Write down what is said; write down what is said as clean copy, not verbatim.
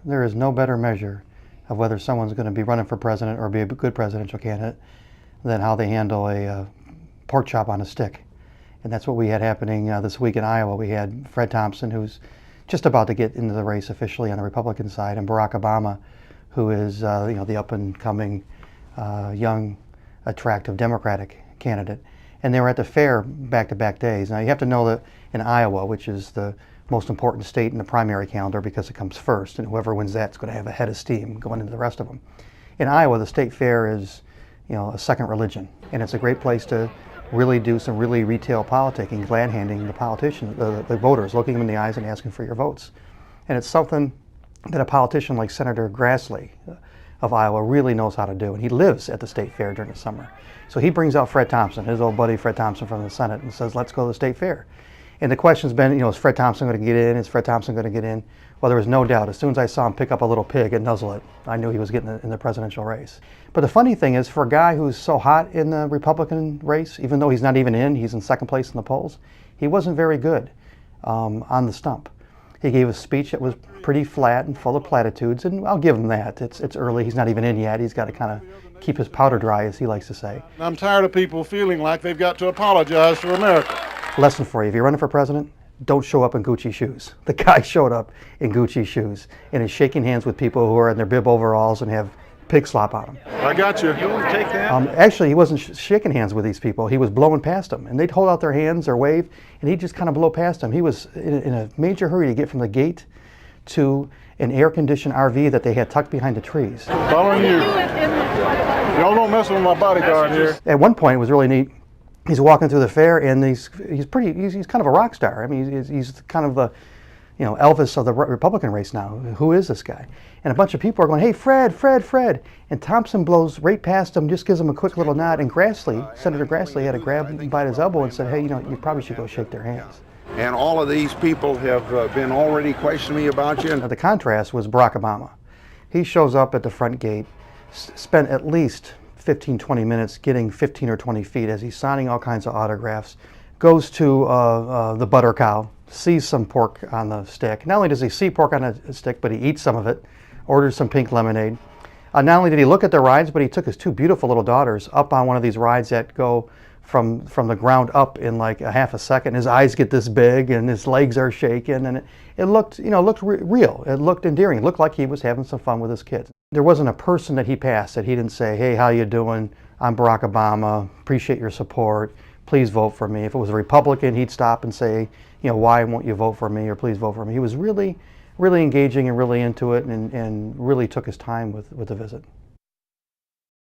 there is no better measure of whether someone's going to be running for president or be a good presidential candidate than how they handle a pork chop on a stick. And that's what we had happening this week in Iowa. We had Fred Thompson, who's just about to get into the race officially on the Republican side, and Barack Obama, who is the up-and-coming young, attractive Democratic candidate. And they were at the fair back-to-back days. Now you have to know that in Iowa, which is the most important state in the primary calendar because it comes first, and whoever wins that is going to have a head of steam going into the rest of them. In Iowa, the state fair is, a second religion, and it's a great place to really do some really retail politicking, glad-handing the politicians, the voters, looking them in the eyes and asking for your votes. And it's something that a politician like Senator Grassley of Iowa really knows how to do, and he lives at the state fair during the summer. So he brings out Fred Thompson, his old buddy Fred Thompson from the Senate, and says, let's go to the state fair. And the question's been, is Fred Thompson going to get in? Is Fred Thompson going to get in? Well, there was no doubt. As soon as I saw him pick up a little pig and nuzzle it, I knew he was getting in the presidential race. But the funny thing is, for a guy who's so hot in the Republican race, even though he's not even in, he's in second place in the polls, he wasn't very good on the stump. He gave a speech that was pretty flat and full of platitudes, and I'll give him that. It's early. He's not even in yet. He's got to kind of keep his powder dry, as he likes to say. I'm tired of people feeling like they've got to apologize for America. Lesson for you: if you're running for president, don't show up in Gucci shoes. The guy showed up in Gucci shoes and is shaking hands with people who are in their bib overalls and have pig slop on them. I got you. You want to take that? Actually, he wasn't shaking hands with these people. He was blowing past them, and they'd hold out their hands or wave, and he'd just kind of blow past them. He was in a major hurry to get from the gate to an air-conditioned RV that they had tucked behind the trees. Following you. Y'all don't mess with my bodyguard here. At one point, it was really neat. He's walking through the fair, and he's kind of a rock star. I mean, he's kind of the Elvis of the Republican race now. Who is this guy? And a bunch of people are going, hey, Fred, Fred, Fred. And Thompson blows right past him, just gives him a quick little nod. And Senator Grassley had to grab him by his elbow and said, hey, you probably should go shake their hands. And all of these people have been already questioning me about you. Now, the contrast was Barack Obama. He shows up at the front gate, spent at least 15, 20 minutes getting 15 or 20 feet as he's signing all kinds of autographs, goes to the butter cow, sees some pork on the stick. Not only does he see pork on a stick, but he eats some of it, orders some pink lemonade. Not only did he look at the rides, but he took his two beautiful little daughters up on one of these rides that go from the ground up in like a half a second. His eyes get this big and his legs are shaking, and it looked, real. It looked endearing. It looked like he was having some fun with his kids. There wasn't a person that he passed that he didn't say, hey, how you doing? I'm Barack Obama. Appreciate your support. Please vote for me. If it was a Republican, he'd stop and say, why won't you vote for me, or please vote for me. He was really, really engaging and really into it, and really took his time with the visit.